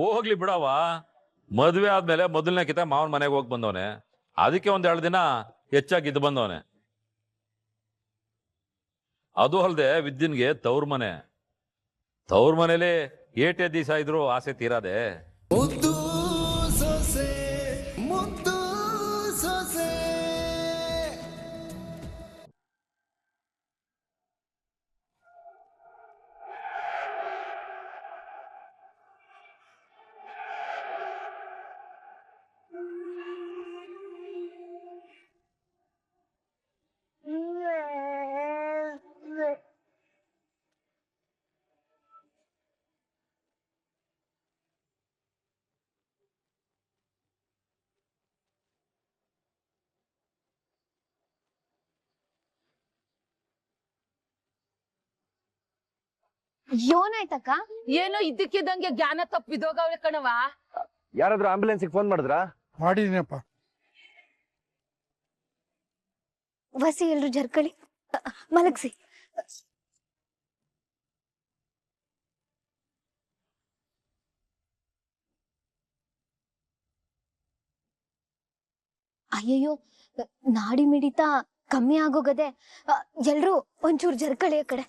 ಹೋಗ್ಲಿ ಬಿಡವ. ಮದ್ವೆ ಆದ್ಮೇಲೆ ಮೊದಲನೇ ಕಿತ ಮಾವನ್ ಮನೆಗೆ ಹೋಗಿ ಬಂದವನೆ, ಅದಕ್ಕೆ ಒಂದ್ 2 ದಿನ ಹೆಚ್ಚಾಗಿ ಇದ್ದು ಬಂದವನೆ. ಅದು ಅಲ್ದೆ ವಿದ್ಯನ್ಗೆ ತವ್ರ ಮನೇಲಿ ಏಟೇ ದಿವಸ ಇದ್ರು ಆಸೆ ತೀರಾದೆ. ಮುದ್ದು ಸೊಸೆ ಮುದ್ದು ಸೊಸೆ. ಏನಾಯ್ತಕ್ಕ? ಏನೋ ಇದ್ದಕ್ಕಿದ್ದಂಗೆ ಜ್ಞಾನ ತಪ್ಪಿದೋಗವ್ರೆ ಕಣವ. ಯಾರಾದ್ರೂ ಆಂಬ್ಯುಲೆನ್ಸ್ಗೆ ಫೋನ್ ಮಾಡಿದ್ರಾ? ಮಾಡಿದೀನಪ್ಪ. ವಸಿ ಎಲ್ರು ಜರ್ಕಳಿ ಮಲಗ್ಸಿ. ಅಯ್ಯಯ್ಯೋ, ನಾಡಿ ಮಿಡಿತ ಕಮ್ಮಿ ಆಗೋಗದೆ. ಎಲ್ರು ಒಂಚೂರು ಜರ್ಕಳಿ ಆ ಕಡೆ.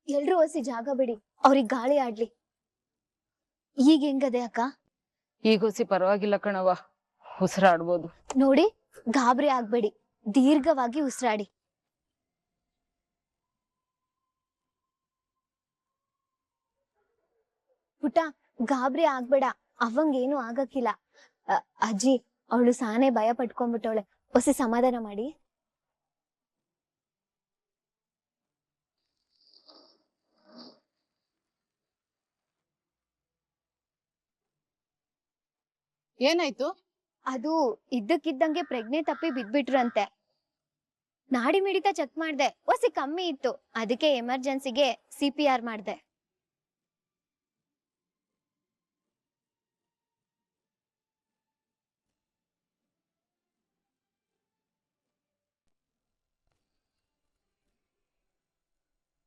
ಎಲ್ರು ಹೊಸಿ ಜಾಗ ಬಿಡಿ, ಅವ್ರಿಗೆ ಗಾಳಿ ಆಡ್ಲಿ. ಈಗ ಹೆಂಗದೆ ಅಕ್ಕ? ಈಗ ಹೊಸಿ ಪರವಾಗಿಲ್ಲ ಕಣವ, ಉಸಿರಾಡ್ಬೋದು. ನೋಡಿ, ಗಾಬರಿ ಆಗ್ಬೇಡಿ, ದೀರ್ಘವಾಗಿ ಉಸಿರಾಡಿ. ಪುಟ, ಗಾಬರಿ ಆಗ್ಬೇಡ, ಅವಂಗೇನು ಆಗಕ್ಕಿಲ್ಲ. ಅಜ್ಜಿ, ಅವಳು ಸಾನೆ ಭಯ ಪಟ್ಕೊಂಡ್ಬಿಟ್ಟವಳೆ, ಹೊಸಿ ಸಮಾಧಾನ ಮಾಡಿ. ಏನಾಯ್ತು? ಅದು ಇದ್ದಕ್ಕಿದ್ದಂಗೆ ಪ್ರಜ್ಞೆ ತಪ್ಪಿ ಬಿದ್ಬಿಟ್ರಂತೆ. ನಾಡಿ ಮಿಡಿತ ಚೆಕ್ ಮಾಡ್ದೆ, ಹೊಸಿ ಕಮ್ಮಿ ಇತ್ತು, ಅದಕ್ಕೆ ಎಮರ್ಜೆನ್ಸಿಗೆ CPR ಮಾಡ್ದೆ.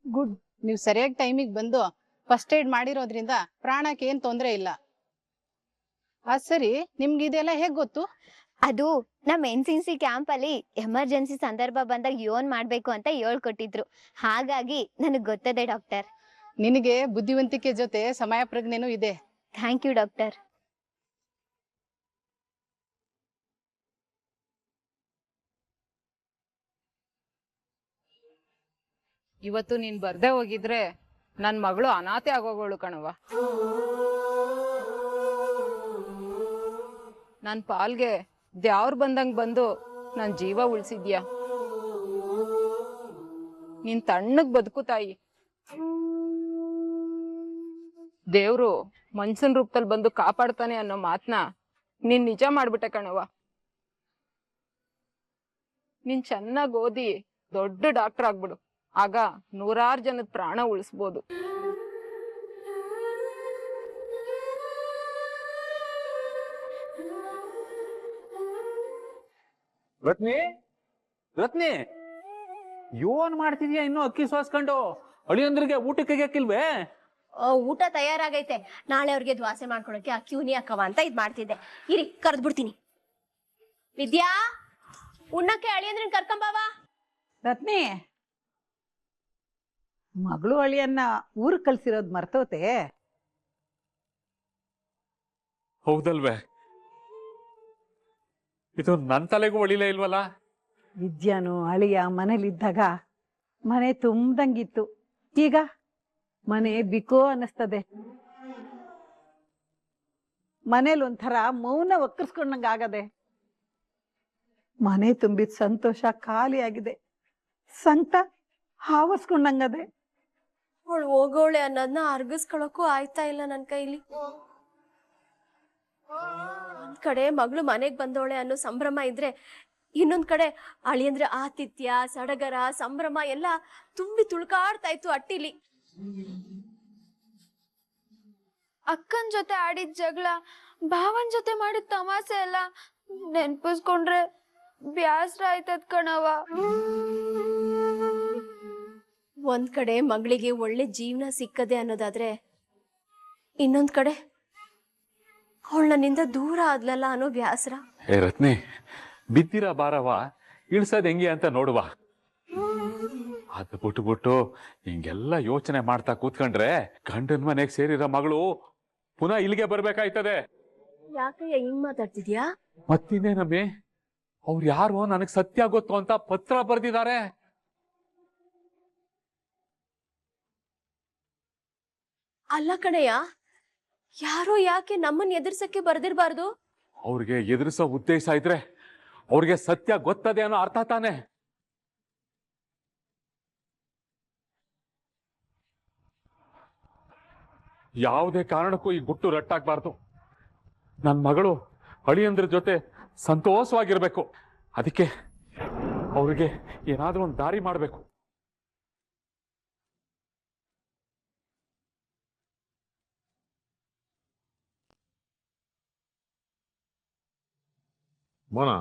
ಗುಡ್, ನೀವು ಸರಿಯಾಗಿ ಟೈಮಿಗೆ ಬಂದು ಫಸ್ಟ್ ಏಡ್ ಮಾಡಿರೋದ್ರಿಂದ ಪ್ರಾಣಕ್ಕೆ ಏನ್ ತೊಂದರೆ ಇಲ್ಲ. ಅದ್ ಸರಿ, ನಿಮ್ಗೆ ಇದೆಲ್ಲ ಹೇಗ್ ಗೊತ್ತು? ಅದು ನಮ್ NCC ಕ್ಯಾಂಪ್ ಅಲ್ಲಿ ಎಮರ್ಜೆನ್ಸಿ ಸಂದರ್ಭ ಬಂದಾಗ ಏನ್ ಮಾಡ್ಬೇಕು ಅಂತ ಹೇಳ್ಕೊಟ್ಟಿದ್ರು, ಹಾಗಾಗಿ ನನಗ್ ಗೊತ್ತದೆ ಡಾಕ್ಟರ್. ನಿನಗೆ ಬುದ್ಧಿವಂತಿಕೆ ಜೊತೆ ಸಮಯ ಪ್ರಜ್ಞೆನೂ ಇದೆ. Thank you doctor. ಇವತ್ತು ನೀನ್ ಬರ್ದೇ ಹೋಗಿದ್ರೆ ನನ್ ಮಗಳು ಅನಾಥೆ ಆಗೋಗಳು ಕಣವ. ನನ್ ಪಾಲ್ಗೆ ದ್ಯಾವ್ರು ಬಂದಂಗ್ ಬಂದು ನನ್ ಜೀವ ಉಳಿಸಿದ್ಯಾ. ನೀನ್ ತಣ್ಣಗ್ ಬದುಕು ತಾಯಿ. ದೇವ್ರು ಮನ್ಸನ್ ರೂಪದಲ್ಲಿ ಬಂದು ಕಾಪಾಡ್ತಾನೆ ಅನ್ನೋ ಮಾತನ್ನ ನೀನ್ ನಿಜ ಮಾಡ್ಬಿಟ್ಟೆ ಕಣವ. ನೀನ್ ಚೆನ್ನಾಗ್ ಓದಿ ದೊಡ್ಡ ಡಾಕ್ಟರ್ ಆಗ್ಬಿಡು, ಆಗ 100 ಜನದ ಪ್ರಾಣ ಉಳಿಸ್ಬೋದು. ರತ್ನಿ, ರತ್ನಿ, ಏನ್ ಮಾಡ್ತಿದ್ಯಾ? ಇನ್ನು ಅಕ್ಕಿ ಸೋಸ್ಕೊಂಡು ಅಳಿಯಂದ್ರಿಗೆ ಊಟಕ್ಕೆ ಹಾಕಿಲ್ವೇ? ಊಟ ತಯಾರಾಗೈತೆ, ನಾಳೆ ಅವ್ರಿಗೆ ದ್ವಾಸೆ ಮಾಡ್ಕೊಳಕ್ಕೆ ಅಕ್ಕಿ ಉನಿ ಹಾಕವ ಅಂತ ಇದ್ ಮಾಡ್ತಿದ್ದೆ. ಇರಿ, ಕರ್ದ್ಬಿಡ್ತೀನಿ. ವಿದ್ಯಾ, ಉಣ್ಣಕ್ಕೆ ಅಳಿಯಂದ್ರನ್ ಕರ್ಕೊಂಬಾವ. ರತ್ನಿ, ಮಗಳು ಅಳಿಯನ್ನ ಊರು ಕಳ್ಸಿರೋದ್ ಮರ್ತೋತೆ? ಹೌದಲ್ವೇ? ಇದು ನನ್ ತಲೆಗೂ ಒಳಿಲೇ ಇಲ್ವಲ್ಲ. ವಿದ್ಯಾನು ಅಳಿಯ ಮನೇಲಿದ್ದಾಗ ಮನೆ ತುಂಬ್ದಂಗಿತ್ತು, ಈಗ ಮನೆ ಬಿಕೋ ಅನ್ನಿಸ್ತದೆ. ಮನೇಲಿ ಒಂಥರ ಮೌನ ಒಕ್ಕರ್ಸ್ಕೊಂಡಂಗಾಗದೆ. ಮನೆ ತುಂಬಿದ ಸಂತೋಷ ಖಾಲಿ ಆಗಿದೆ, ಸಂಕಟ ಹಾವರ್ಸ್ಕೊಂಡಂಗದೆ. ಅವಳು ಹೋಗೋಳೆ ಅನ್ನೋದನ್ನ ಅರ್ಗಿಸ್ಕೊಳಕ್ಕೂ ಆಯ್ತಾ ಇಲ್ಲ ನನ್ ಕೈಲಿ. ಒಂದ್ ಕಡೆ ಮಗಳು ಮನೆಗ್ ಬಂದವಳೆ ಅನ್ನೋ ಸಂಭ್ರಮ ಇದ್ರೆ, ಇನ್ನೊಂದ್ ಕಡೆ ಅಳಿಯಂದ್ರೆ ಆತಿಥ್ಯ ಸಡಗರ ಸಂಭ್ರಮ ಎಲ್ಲ ತುಂಬಿ ತುಳ್ಕಾಡ್ತಾ ಇತ್ತು ಅಟ್ಟಿಲಿ. ಅಕ್ಕನ್ ಜೊತೆ ಆಡಿದ ಜಗಳ, ಭಾವನ್ ಜೊತೆ ಮಾಡಿದ ತಮಾಸೆ ಎಲ್ಲ ನೆನ್ಪಿಸ್ಕೊಂಡ್ರೆ ಬ್ಯಾಸ್ರ ಆಯ್ತದ್ ಕಣವ. ಒಂದ್ ಕಡೆ ಮಗಳಿಗೆ ಒಳ್ಳೆ ಜೀವನ ಸಿಕ್ಕದೆ ಅನ್ನೋದಾದ್ರೆ, ಇನ್ನೊಂದ್ ಕಡೆ ಅವಳು ನನ್ನಿಂದ ದೂರ ಆದ್ಲಲ್ಲ ಅನ್ನೋ ಬ್ಯಾಸರ. ಏ ರತ್ನಿ, ಬಿದ್ದಿರ ಬಾರವ ಇಳ್ಸದ್ ಹೆಂಗೆ ಅಂತ ನೋಡುವ. ಅದು ಬಿಟ್ಟು ಹಿಂಗೆಲ್ಲ ಯೋಚನೆ ಮಾಡ್ತಾ ಕೂತ್ಕೊಂಡ್ರೆ ಗಂಡನ್ ಮನೆಗ್ ಸೇರಿರೋ ಮಗಳು ಪುನಃ ಇಲ್ಲಿಗೆ ಬರ್ಬೇಕಾಯ್ತದೆ. ಯಾಕಯ್ಯ ಹಿಂಗ್ ಮಾತಾಡ್ತಿದ್ಯಾ? ಮತ್ತಿನ್ನೇನಮ್ಮಿ, ಅವ್ರು ಯಾರು ನನಗ್ ಸತ್ಯ ಗೊತ್ತು ಅಂತ ಪತ್ರ ಬರ್ದಿದ್ದಾರೆ. ಅಲ್ಲ ಕಣಯ್ಯ, ಯಾರೋ ಯಾಕೆ ನಮ್ಮನ್ನ ಎದುರ್ಸಕ್ಕೆ ಬರ್ದಿರ್ಬಾರ್ದು? ಅವ್ರಿಗೆ ಎದುರಿಸೋ ಉದ್ದೇಶ ಇದ್ರೆ ಅವ್ರಿಗೆ ಸತ್ಯ ಗೊತ್ತದೆ ಅನ್ನೋ ಅರ್ಥ ತಾನೆ. ಯಾವುದೇ ಕಾರಣಕ್ಕೂ ಈ ಗುಟ್ಟು ರಟ್ಟಾಗ್ಬಾರ್ದು. ನನ್ನ ಮಗಳು ಅಳಿಯಂದ್ರ ಜೊತೆ ಸಂತೋಷವಾಗಿರ್ಬೇಕು. ಅದಕ್ಕೆ ಅವ್ರಿಗೆ ಏನಾದ್ರೂ ಒಂದು ದಾರಿ ಮಾಡ್ಬೇಕು. ಮೋನ,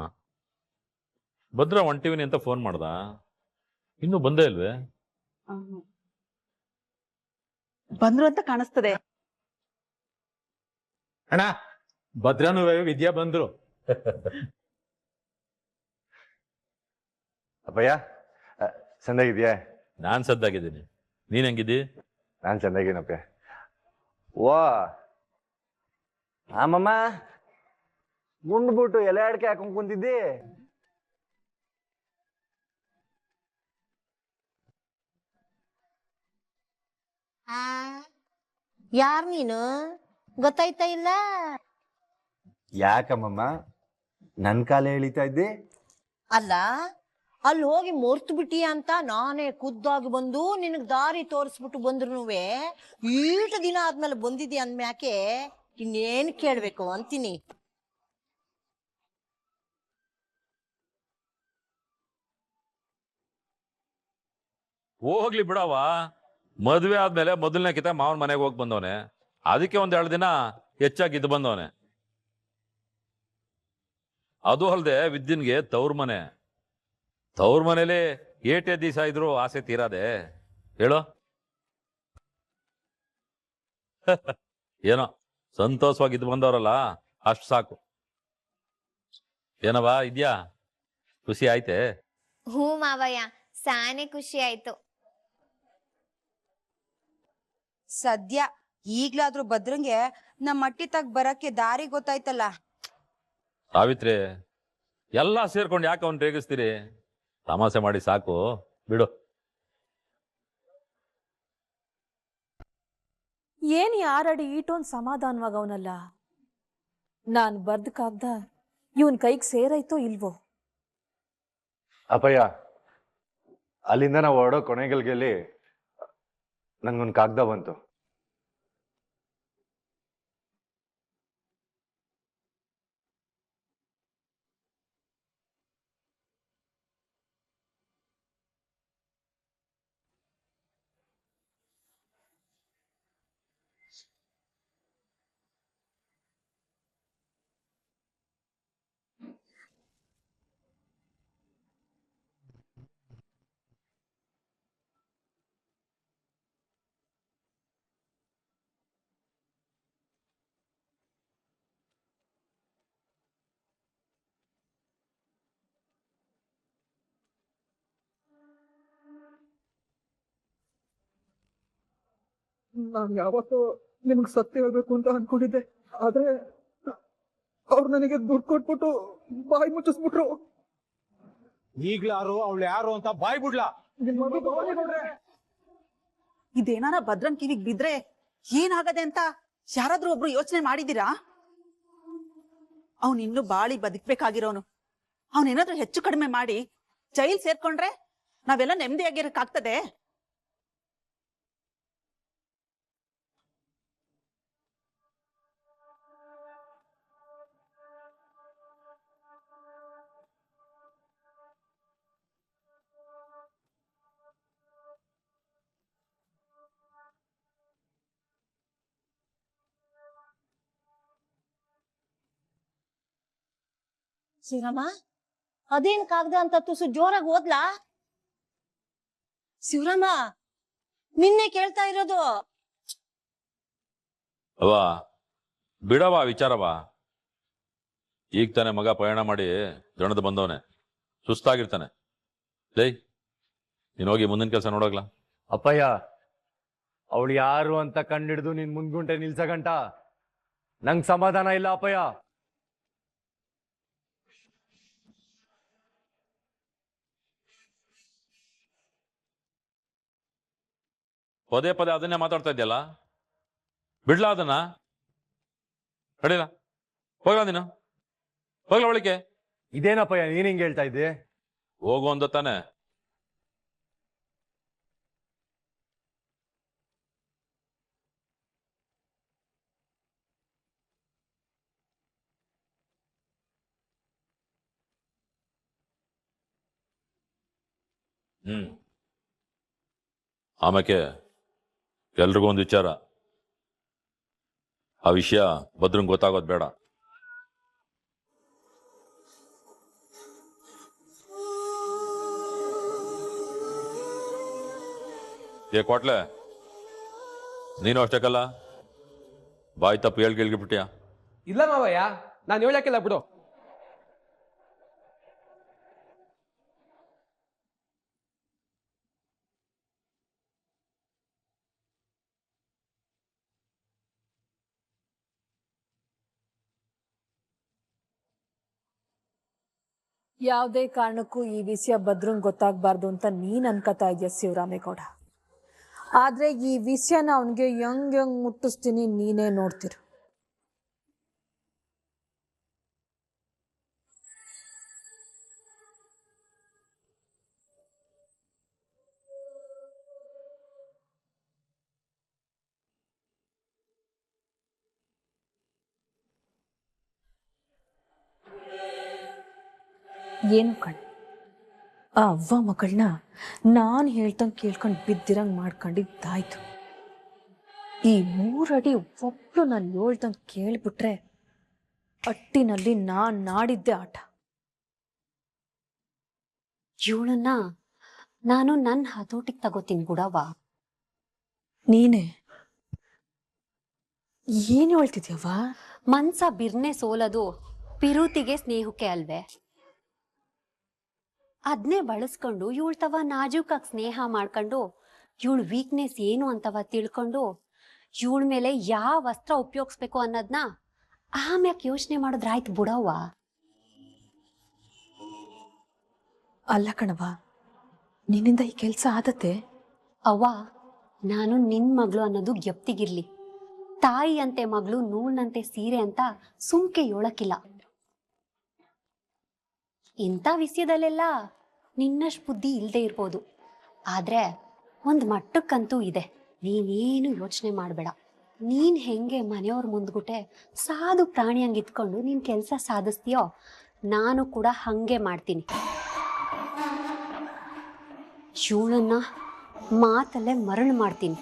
ಭದ್ರ ಹೊಂಟಿವಿನಿ ಅಂತ ಫೋನ್ ಮಾಡ್ದ, ಇನ್ನೂ ಬಂದೇ ಇಲ್ವೇ? ಬಂದ್ರು ಅಂತ ಕಾಣಿಸ್ತದೆ. ಅಣ್ಣ, ಭದ್ರನು ವಿದ್ಯಾ ಬಂದ್ರು. ಅಪ್ಪಯ್ಯ, ಚಂದಾಗಿದ್ಯಾ? ನಾನ್ ಸದ್ದಾಗಿದ್ದೀನಿ, ನೀನ್ ಹೆಂಗಿದ್ದಿ? ನಾನ್ ಚಂದಾಗಿನಪ್ಪ. ವಾ ಆಮಮ್ಮ, ಗುಂಡ್ಬಿಟ್ಟು ಎಲೆ ಅಡಿಕೆ ಹಾಕೊಂಡ್ ಕುಂತಿದ್ದಿ. ಯಾರ್ ನೀನು? ಗೊತ್ತಾಯ್ತಾ ಇಲ್ಲ? ಯಾಕಮ್ಮಮ್ಮ ನನ್ ಕಾಲ ಎಳಿತಾ ಇದ್ದಿ? ಅಲ್ಲ, ಅಲ್ಲಿ ಹೋಗಿ ಮರ್ತು ಬಿಟ್ಟಿಯ ಅಂತ ನಾನೇ ಖುದ್ದಾಗಿ ಬಂದು ನಿನಗ್ ದಾರಿ ತೋರಿಸ್ಬಿಟ್ಟು ಬಂದ್ರುನುವೆ ಈಟ ದಿನ ಆದ್ಮೇಲೆ ಬಂದಿದ್ಯಾ ಅಂದ್ಮ್ಯಾಕೆ ಇನ್ನೇನ್ ಕೇಳ್ಬೇಕು ಅಂತೀನಿ. ಹೋಗ್ಲಿ ಬಿಡವ, ಮದ್ವೆ ಆದ್ಮೇಲೆ ಮೊದಲನೇ ಕಿತ ಮಾವನ್ ಮನೆಗೆ ಹೋಗಿ ಬಂದವನೆ, ಅದಕ್ಕೆ ಒಂದ್ 2 ದಿನ ಹೆಚ್ಚಾಗಿ ಇದ್ದು ಬಂದವನೆ. ಅದು ಅಲ್ದೆ ವಿದ್ಯನ್ಗೆ ತವ್ರ ಮನೆ. ತವ್ರ ಮನೇಲಿ ಏಟೇ ದಿವಸ ಇದ್ರು ಆಸೆ ತೀರಾದೆ ಹೇಳೋ? ಏನೋ ಸಂತೋಷವಾಗಿ ಇದ್ದು ಬಂದವರಲ್ಲ, ಅಷ್ಟು ಸಾಕು. ಏನವಾ ಇದ್ಯಾ? ಖುಷಿ ಆಯ್ತೆ? ಹ್ಞೂ ಮಾವಯ್ಯ, ಸಾನೆ ಖುಷಿ ಆಯ್ತು. ಸದ್ಯ ಈಗ್ಲಾದ್ರೂ ಭದ್ರಂಗೆ ನಮ್ಮ ಮಟ್ಟಿ ತಗ್ ಬರಕ್ಕೆ ದಾರಿ ಗೊತ್ತಾಯ್ತಲ್ಲ. ಸಾವಿತ್ರಿ, ಎಲ್ಲ ಸೇರ್ಕೊಂಡು ಯಾಕೆ ಅವ್ನು ರೇಗಿಸ್ತೀರಿ? ತಮಾಷೆ ಮಾಡಿ ಸಾಕು ಬಿಡು. ಏನ್ ಯಾರಡಿ ಈಟೊಂದ್ ಸಮಾಧಾನವಾಗವನಲ್ಲ. ನಾನ್ ಬರ್ದ್ ಕಾಗ್ದ ಇವನ್ ಕೈಗೆ ಸೇರೈತೋ ಇಲ್ವೋ? ಅಪ್ಪಯ್ಯ, ಅಲ್ಲಿಂದ ನಾವು ಹೊರಡೋ ಕೊನೆಗಲ್ಗೆಲ್ಲಿ ನಂಗೊಂದು ಕಾಗ್ದ ಬಂತು. ನಾನು ಯಾವತ್ತೂ ನಿಮ್ಗೆ ಸತ್ಯ ಹೇಳ್ಬೇಕು ಅಂತ ಅನ್ಕೊಂಡಿದ್ದೆ, ಆದ್ರೆ ಅವ್ರು ನನಗೆ ದುಡ್ಡು ಕೊಟ್ಬಿಟ್ಟು ಬಾಯಿ ಮುಚ್ಚಿಸ್ಬಿಟ್ರು. ಈಗ್ಲಾರು ಅವಳು ಯಾರು ಅಂತ ಬಾಯ್ ಬಿಡ್ಲಾ? ಇದೇನಾರ ಭದ್ರನ್ ಕಿವಿಗ್ ಬಿದ್ರೆ ಏನಾಗದೆ ಅಂತ ಯಾರಾದ್ರೂ ಒಬ್ರು ಯೋಚನೆ ಮಾಡಿದೀರಾ? ಅವ್ನ್ ಇನ್ನು ಬಾಳಿ ಬದುಕ್ಬೇಕಾಗಿರೋನು. ಅವನೇನಾದ್ರೂ ಹೆಚ್ಚು ಕಡಿಮೆ ಮಾಡಿ ಜೈಲ್ ಸೇರ್ಕೊಂಡ್ರೆ ನಾವೆಲ್ಲ ನೆಮ್ಮದಿಯಾಗಿರಕ್ಕಾಗ್ತದೆ? ಶಿವರಾಮ ಅದೇನ್ ಕಾಗ್ದ ಅಂತ ತುಸು ಜೋರಾಗಿ ಓದ್ಲಾ? ಶಿವರಾಮ ನಿನ್ನೆ ಕೇಳ್ತಾ ಇರೋದು. ಅವ ಬಿಡವ ವಿಚಾರವ. ಈಗ ತಾನೆ ಮಗ ಪ್ರಯಾಣ ಮಾಡಿ ಜಣದ ಬಂದವನೆ, ಸುಸ್ತಾಗಿರ್ತಾನೆ. ಲೈ ನೀನ್ ಹೋಗಿ ಮುಂದಿನ ಕೆಲಸ ನೋಡೋಗ್ಲ. ಅಪ್ಪಯ್ಯ, ಅವಳು ಯಾರು ಅಂತ ಕಂಡಿಡ್ದು ನಿನ್ ಮುಂದ್ಗುಂಟೆ ನಿಲ್ಸಗಂಟ ನಂಗ್ ಸಮಾಧಾನ ಇಲ್ಲ ಅಪ್ಪಯ್ಯ. ಪದೇ ಪದೇ ಅದನ್ನೇ ಮಾತಾಡ್ತಾ ಇದೆಯಲ್ಲ, ಬಿಡ್ಲಾ ಅದನ್ನ? ನಡೀಲ, ಹೋಗ್ಲಾ ನೀನು, ಹೋಗ್ಲಾ ಒಳಗೆ. ಇದೇನಪ್ಪಯ್ಯ ನೀನ್ ಹಿಂಗ್ ಹೇಳ್ತಾ ಇದ್ದೆ? ಹೋಗು ಅಂದ ತಾನೆ. ಆಮೇಲೆ ಎಲ್ರಿಗೂ ಒಂದು ವಿಚಾರ, ಆ ವಿಷಯ ಭದ್ರಂಗ್ ಗೊತ್ತಾಗೋದು ಬೇಡ. ಕೋಟ್ಲೆ, ನೀನು ಅಷ್ಟಕ್ಕಲ್ಲ, ಬಾಯ್ ತಪ್ಪು ಹೇಳ್ಬಿಟ್ಟಿಯ? ಇಲ್ಲ ಮಾವಯ್ಯ, ನಾನು ಹೇಳಕ್ಕಿಲ್ಲ ಬಿಡು. ಯಾವುದೇ ಕಾರಣಕ್ಕೂ ಈ ವಿಷಯ ಭದ್ರಂಗ್ ಗೊತ್ತಾಗಬಾರ್ದು ಅಂತ ನೀನ್ ಅನ್ಕೋತಾ ಇದೆಯಾ ಶಿವರಾಮೇಗೌಡ. ಆದ್ರೆ ಈ ವಿಷಯನ ಅವನಿಗೆ ಹೆಂಗ್ ಮುಟ್ಟಿಸ್ತೀನಿ ನೀನೇ ನೋಡ್ತಿರು. ಏನು ಕಣ್, ಆ ಅವ್ವ ಮಗಳನ್ನ ನಾನು ಹೇಳ್ದಂಗೆ ಕೇಳ್ಕೊಂಡು ಬಿದ್ದಿರಂಗ್ ಮಾಡ್ಕೊಂಡಿದ್ದಾಯ್ತು. ಈ 3 ಅಡಿ ಒಬ್ಳು ನಾನು ಹೇಳ್ದಂಗೆ ಕೇಳ್ಬಿಟ್ರೆ ಅಟ್ಟಿನಲ್ಲಿ ನಾನ್ ನಾಡಿದ್ದೆ ಆಟ. ಇವಳನ್ನ ನಾನು ನನ್ನ ಹತೋಟಿಗೆ ತಗೋತೀನಿ ಬಿಡವ್ವ. ನೀನೇ ಏನು ಹೇಳ್ತಿದ್ಯವ್ವ? ಮನ್ಸ ಬಿರ್ನೆ ಸೋಲದು ಪಿರುತಿಗೆ ಸ್ನೇಹಕ್ಕೆ ಅಲ್ವೇ? ಅದನ್ನೇ ಬಳಸ್ಕೊಂಡು ಇವಳ ತವ ನಾಜೂಕಾಗಿ ಸ್ನೇಹ ಮಾಡ್ಕೊಂಡು ಇವಳ ವೀಕ್ನೆಸ್ ಏನು ಅಂತವ ತಿಳ್ಕೊಂಡು ಇವಳ ಮೇಲೆ ಯಾವ ವಸ್ತ್ರ ಉಪಯೋಗಿಸ್ಬೇಕು ಅನ್ನೋದನ್ನ ಆಮ್ಯಾಕೆ ಯೋಚನೆ ಮಾಡೋದ್ರಾಯ್ತು ಬಿಡವ್ವ. ಅಲ್ಲ ಕಣವ್ವ, ನಿನ್ನಿಂದ ಈ ಕೆಲಸ ಆದತ್ತೆ? ಅವ್ವ, ನಾನು ನಿನ್ ಮಗಳು ಅನ್ನೋದು ಜ್ಞಪ್ತಿಗಿರ್ಲಿ. ತಾಯಿಯಂತೆ ಮಗಳು ನೂಲ್ನಂತೆ ಸೀರೆ ಅಂತ ಸುಮ್ಕೆ ಹೇಳಕ್ಕಿಲ್ಲ. ಇಂಥ ವಿಷಯದಲ್ಲೆಲ್ಲ ನಿನ್ನಷ್ಟು ಬುದ್ಧಿ ಇಲ್ಲದೆ ಇರ್ಬೋದು, ಆದ್ರೆ ಒಂದು ಮಟ್ಟಕ್ಕಂತೂ ಇದೆ. ನೀನೇನು ಯೋಚನೆ ಮಾಡಬೇಡ. ನೀನ್ ಹೆಂಗೆ ಮನೆಯವ್ರ ಮುಂದ್ಗುಟೆ ಸಾಧು ಪ್ರಾಣಿ ಹಂಗೆ ಇಟ್ಕೊಂಡು ನೀನ್ ಕೆಲಸ ಸಾಧಿಸ್ತೀಯೋ, ನಾನು ಕೂಡ ಹಂಗೆ ಮಾಡ್ತೀನಿ. ಇವಳನ್ನ ಮಾತಲ್ಲೇ ಮರಳು ಮಾಡ್ತೀನಿ.